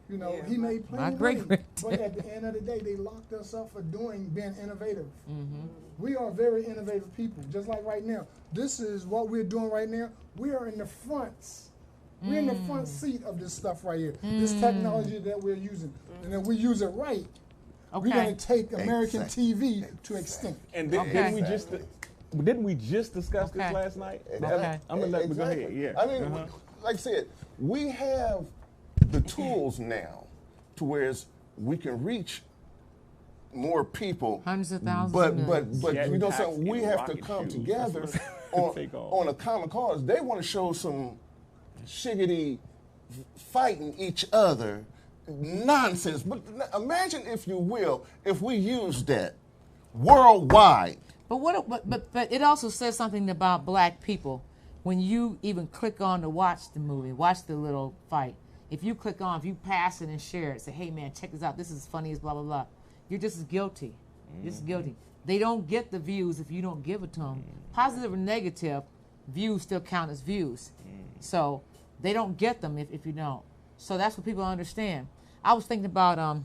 You know, Yeah. he made plenty My of money. great-granddad. But at the end of the day, they locked us up for being innovative. Mm-hmm. We are very innovative people, just like right now. This is what we're doing right now. We are in the fronts. We're in the front seat of this stuff right here. This technology that we're using. And if we use it right, we're Okay. going to take American TV to extinct. And Okay. didn't we just discuss Okay. this last night? Okay. I'm gonna let go Exactly. ahead. Yeah. I mean, like I said, we have the tools now to where we can reach more people. Hundreds of thousands But of millions. but Jet you know packs something, we and have to rocket come fuel. together That's what's take off. on a common cause. They want to show some shiggity fighting each other nonsense. But imagine, if you will, if we use that worldwide. But it also says something about black people when you even click on to watch the movie, watch the little fight. If you click on, if you pass it and share it, say, hey man, check this out, this is funny as blah, blah, blah. You're just as guilty. You're just guilty. They don't get the views if you don't give it to them. Positive or negative, views still count as views. So they don't get them if you don't. So that's what people understand. I was thinking about,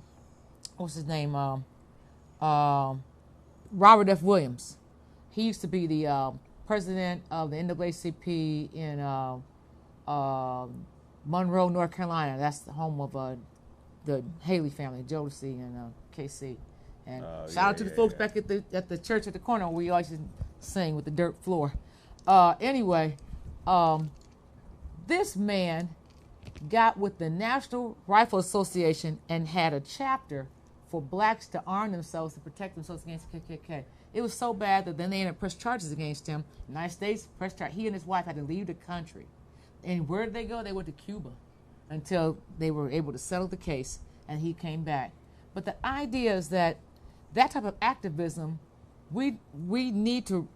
what's his name? Robert F. Williams. He used to be the president of the NAACP in Monroe, North Carolina. That's the home of the Haley family, Jodeci and KC. And shout out to the folks back at the church at the corner where we always sing with the dirt floor. Anyway, this man got with the National Rifle Association and had a chapter for blacks to arm themselves to protect themselves against the KKK. It was so bad that then they ended up pressing charges against him. United States pressed charges. He and his wife had to leave the country. And where did they go? They went to Cuba until they were able to settle the case, and he came back. But the idea is that type of activism, we need to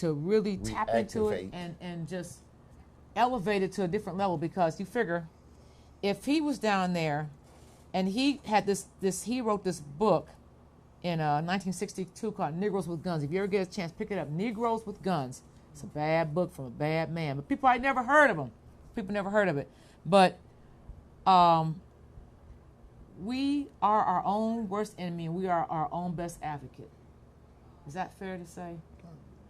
really tap into it and just elevate it to a different level, because you figure if he was down there and he had he wrote this book in 1962 called Negroes with Guns. If you ever get a chance, pick it up. Negroes with Guns. It's a bad book from a bad man, but people had never heard of him. People never heard of it. But we are our own worst enemy, and we are our own best advocate. Is that fair to say?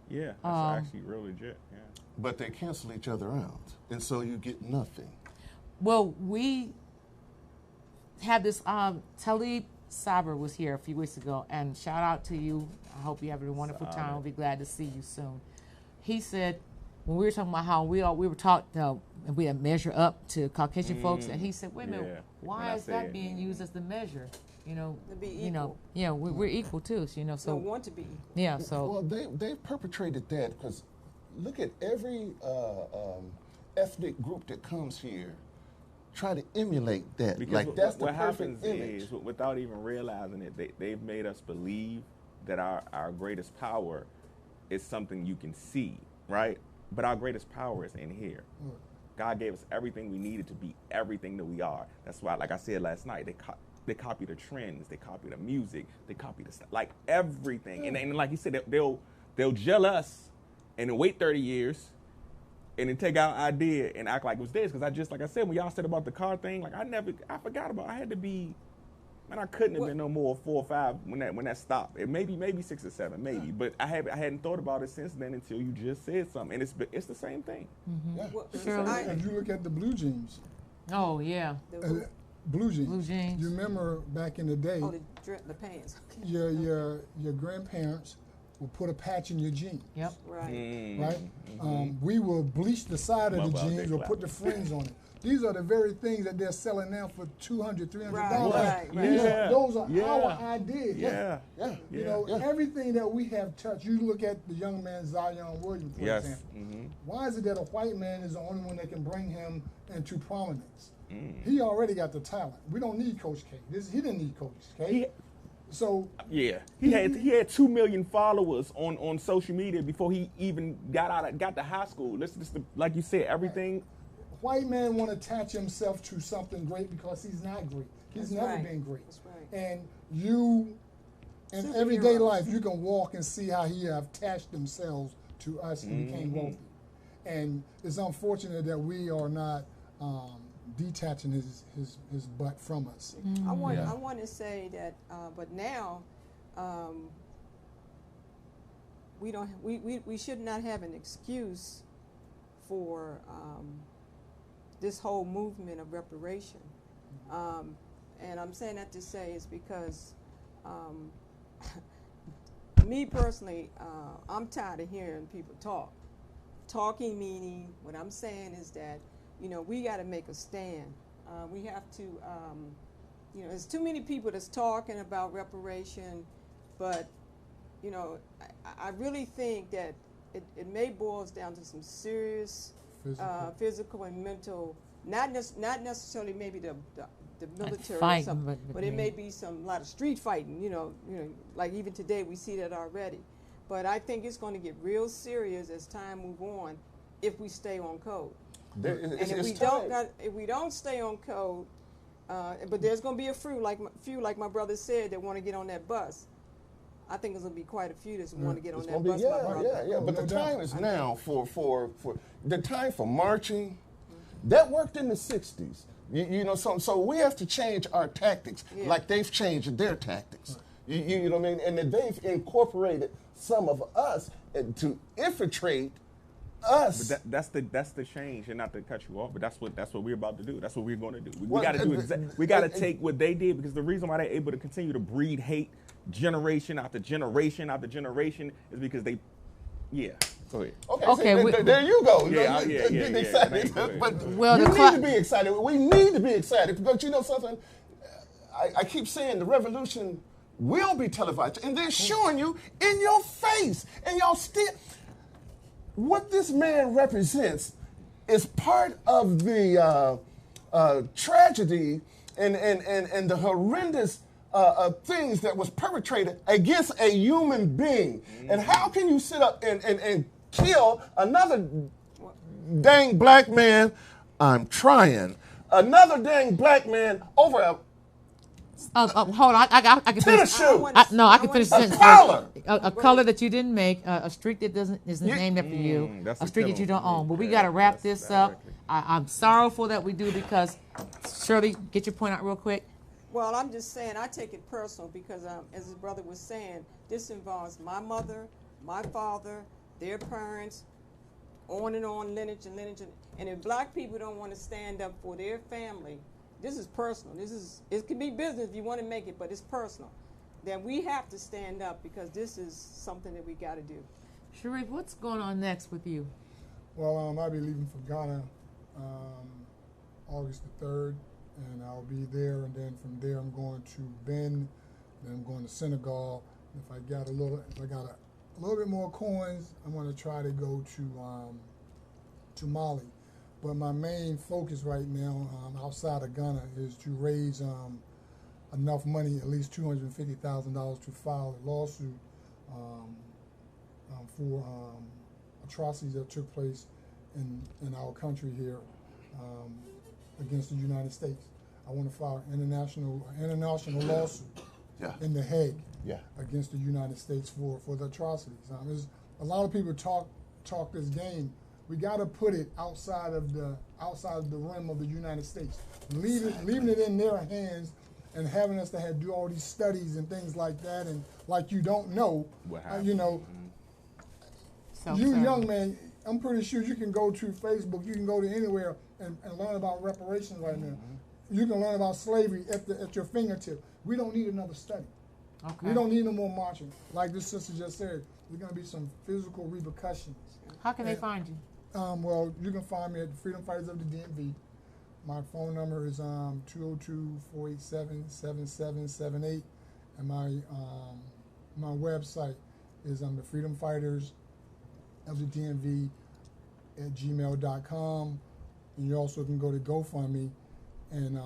Yeah, that's actually real legit. Yeah. But they cancel each other out, and so you get nothing. Well, we had this, Talib Saber was here a few weeks ago, and shout out to you. I hope you have a wonderful time. We'll be glad to see you soon. He said, when we were talking about how we were taught we had measure up to Caucasian folks, and he said, wait a minute, why is that being used as the measure? To be you know, equal. we're equal too. So, So want to be. yeah. So Well, they perpetrated that because look at every ethnic group that comes here, try to emulate that. Because like that's the what perfect happens image. is, without even realizing it, they've made us believe that our greatest power is something you can see, right? But our greatest power is in here. God gave us everything we needed to be everything that we are. That's why, like I said last night, they copy the trends, they copy the music, they copy the like everything. And like you said, they'll gel us and then wait 30 years and then take our idea and act like it was theirs. Because like I said, when y'all said about the car thing, like I forgot about. I had to be, man, I couldn't have been no more 4 or 5 when that stopped. It maybe 6 or 7, maybe. But I hadn't thought about it since then until you just said something, and it's the same thing. Yeah. Well, Sure. If you look at the blue jeans, Oh, yeah. The, Blue jeans. Blue jeans. You remember back in the day, oh, the pants. your grandparents would put a patch in your jeans. Yep. Right. Right? We will bleach the side of the Mama, jeans they or put the fringe on it. These are the very things that they're selling now for $200, $300. Right. Yeah. Those are Yeah. our ideas. Yeah. Yeah. You know, everything that we have touched. You look at the young man Zion Williams, for Yes. example. Why is it that a white man is the only one that can bring him into prominence? Mm. He already got the talent. We don't need Coach K. He didn't need Coach K. So Yeah, he had 2 million followers on social media before he even got to high school. This like you said, everything. white man want to attach himself to something great because he's not great. He's never been great. That's right. And you, in everyday life, you can walk and see how he have attached themselves to us and became wealthy. And it's unfortunate that we are not detaching his butt from us. I want to say that, but now we should not have an excuse for this whole movement of reparation. And I'm saying that to say is because me personally, I'm tired of hearing people talk. Talking meaning, what I'm saying is that, we got to make a stand. We have to, there's too many people that's talking about reparation, but, I really think that it may boils down to some serious physical and mental, not necessarily maybe the military fighting, or something, but it yeah. may be a lot of street fighting, like even today we see that already. But I think it's going to get real serious as time move on if we stay on code. And if we don't stay on code, but there's going to be a few like my brother said that want to get on that bus. I think there's going to be quite a few that want to get on that bus. Yeah. But the time is now for the time for marching. That worked in the '60s. So we have to change our tactics, like they've changed their tactics. You know what I mean? And that they've incorporated some of us to infiltrate us. But that's the change, and not to cut you off, but that's what we're about to do. That's what we're going to do. We got to do we got to take what they did, because the reason why they're able to continue to breed hate generation after generation after generation is because they. Yeah. Go ahead. Okay, there you go. Getting excited. But well, you need to be excited. We need to be excited because you know something. I keep saying the revolution will be televised, and they're showing you in your face, and y'all still. What this man represents is part of the tragedy and the horrendous things that was perpetrated against a human being. And how can you sit up and kill another dang black man? I'm trying. Another dang black man over a hold on, I can tennis finish. shoe. I can finish the A sentence. color. A color that you didn't make, a street that isn't named after you, that's a a street that killer. you don't own. But we got to wrap this up. I'm sorrowful that we do, because Shirley, get your point out real quick. Well, I'm just saying I take it personal because, as his brother was saying, this involves my mother, my father, their parents, on and on, lineage. And if black people don't want to stand up for their family, this is personal. It can be business if you want to make it, but it's personal. Then we have to stand up because this is something that we got to do. Sharif, what's going on next with you? Well, I'll be leaving for Ghana August the 3rd, and I'll be there. And then from there, I'm going to Benin. Then I'm going to Senegal. If I got a little bit more coins, I'm going to try to go to Mali. But my main focus right now, outside of Ghana, is to raise enough money, at least $250,000, to file a lawsuit for atrocities that took place in our country here against the United States. I want to file an international lawsuit in The Hague against the United States for the atrocities. There's a lot of people talk this game. We got to put it outside of the rim of the United States, leaving it in their hands, and having us to do all these studies and things like that, and like you don't know, what happened. young man, I'm pretty sure you can go to Facebook, you can go to anywhere and learn about reparations right now. You can learn about slavery at your fingertip. We don't need another study. Okay. We don't need no more marching. Like this sister just said, there's going to be some physical repercussions. How can they find you? Well, you can find me at the Freedom Fighters of the DMV. My phone number is 202-487-7778, and my website is the Freedom Fighters of the DMV at gmail.com. And you also can go to GoFundMe and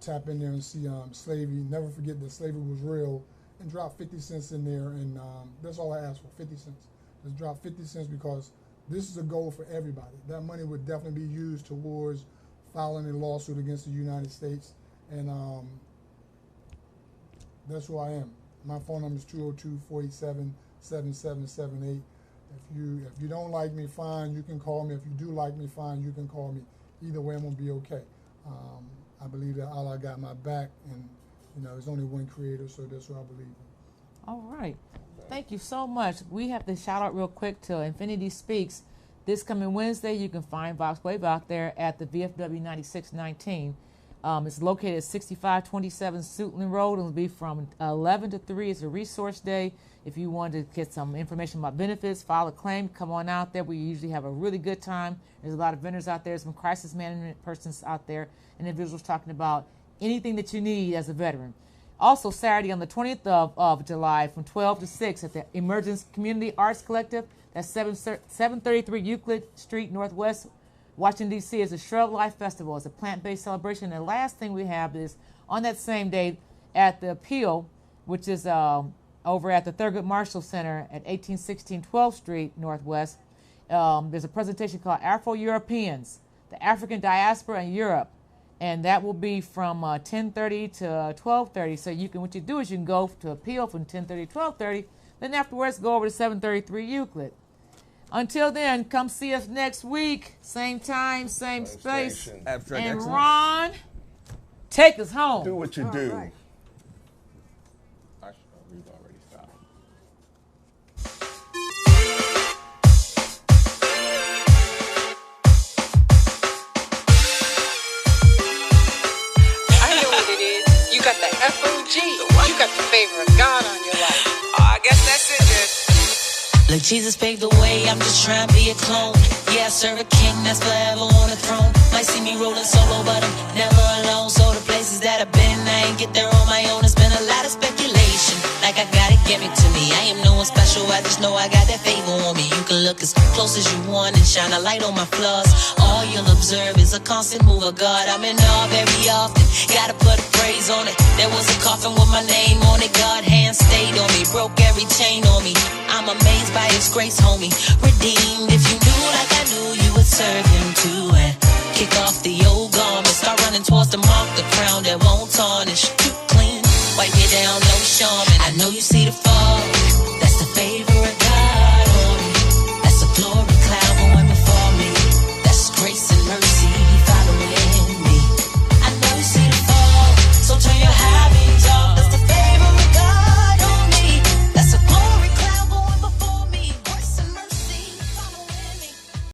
tap in there and see slavery. Never forget that slavery was real, and drop 50 cents in there. And that's all I ask for, 50 cents. Just drop 50 cents because this is a goal for everybody. That money would definitely be used towards filing a lawsuit against the United States. And that's who I am. My phone number is 202-487-7778. If you don't like me, fine, you can call me. If you do like me, fine, you can call me. Either way, I'm gonna be okay. I believe that Allah got my back, and there's only one Creator, so that's what I believe in. All right. Thank you so much. We have to shout out real quick to Infinity Speaks. This coming Wednesday, you can find Vox Wave out there at the VFW 9619. It's located at 6527 Suitland Road. It'll be from 11 to 3. It's a resource day. If you want to get some information about benefits, file a claim, come on out there. We usually have a really good time. There's a lot of vendors out there, some crisis management persons out there, individuals talking about anything that you need as a veteran. Also, Saturday on the 20th of July from 12 to 6 at the Emergence Community Arts Collective. That's 733 Euclid Street, Northwest, Washington, D.C. is a Shrub Life Festival. It's a plant-based celebration. And the last thing we have is on that same day at the Appeal, which is over at the Thurgood Marshall Center at 1816 12th Street, Northwest. There's a presentation called Afro-Europeans, the African Diaspora in Europe. And that will be from 10:30 to 12:30. So what you do is you can go to Appeal from 10:30 to 12:30. Then afterwards, go over to 733 Euclid. Until then, come see us next week. Same time, same space. Station. Abstract And excellence. Ron, take us home. Do what you All do. right. We've already stopped. I know what it is. You got the FOG. You got the favor of God on your life. I guess that's it then. Look, Jesus paved the way, I'm just trying to be a clone. Yeah, I serve a king that's forever on the throne. Might see me rolling solo, but I'm never alone. So the places that I've been, I ain't get there on my own. It's been a lot of speculation, like I gotta give it to me. I am no one special, I just know I got that favor on me. You can look as close as you want and shine a light on my flaws. All you'll observe is a constant move of God. I'm in awe very often, gotta put a praise on it. There was a coffin with my name on it, God hand stayed on me, broke every chain on me. I'm amazed by His grace, homie. Redeemed. If you knew like I knew, you would serve Him too. And kick off the old garment, start running towards the mark, the crown that won't tarnish. Too clean, wipe it down, no charm. And I know you see the fall.